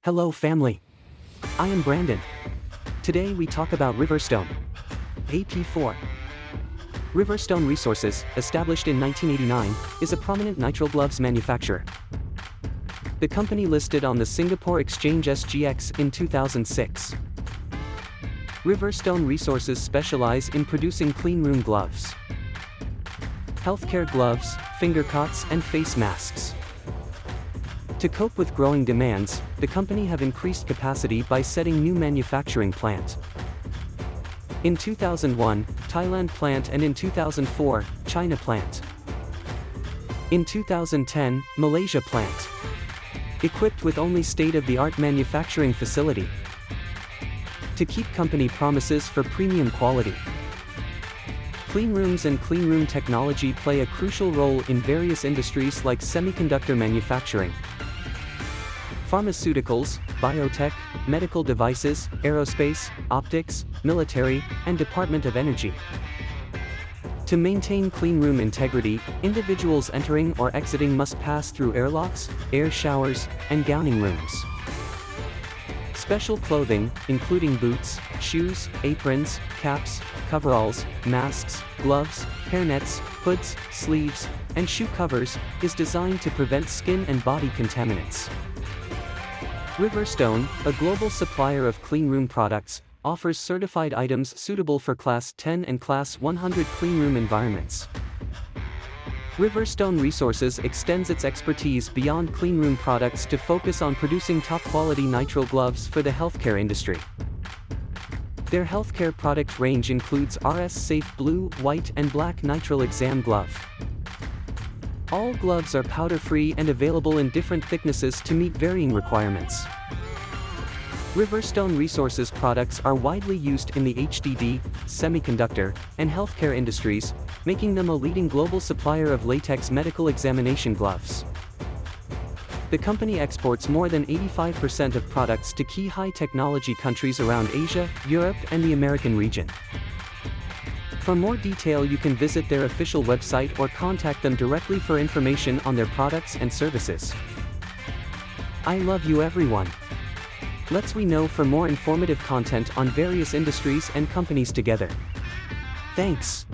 Hello family. I am Brandon. Today we talk about Riverstone. AP4. Riverstone Resources, established in 1989, is a prominent nitrile gloves manufacturer. The company listed on the Singapore Exchange SGX in 2006. Riverstone Resources specialize in producing cleanroom gloves, healthcare gloves, finger cots and face masks. To cope with growing demands, the company have increased capacity by setting new manufacturing plant. In 2001, Thailand plant, and in 2004, China plant. In 2010, Malaysia plant. Equipped with only state-of-the-art manufacturing facility to keep company promises for premium quality. Cleanrooms and cleanroom technology play a crucial role in various industries like semiconductor manufacturing, pharmaceuticals, biotech, medical devices, aerospace, optics, military, and Department of Energy. To maintain cleanroom integrity, individuals entering or exiting must pass through airlocks, air showers, and gowning rooms. Special clothing, including boots, shoes, aprons, caps, coveralls, masks, gloves, hairnets, hoods, sleeves, and shoe covers, is designed to prevent skin and body contaminants. Riverstone, a global supplier of cleanroom products, offers certified items suitable for Class 10 and Class 100 cleanroom environments. Riverstone Resources extends its expertise beyond cleanroom products to focus on producing top-quality nitrile gloves for the healthcare industry. Their healthcare product range includes RS Safe Blue, White, and Black Nitrile Exam Glove. All gloves are powder-free and available in different thicknesses to meet varying requirements. Riverstone Resources products are widely used in the HDD, semiconductor, and healthcare industries, making them a leading global supplier of latex medical examination gloves. The company exports more than 85% of products to key high-technology countries around Asia, Europe, and the American region. For more detail, you can visit their official website or contact them directly for information on their products and services. I love you everyone. Let's we know for more informative content on various industries and companies together. Thanks.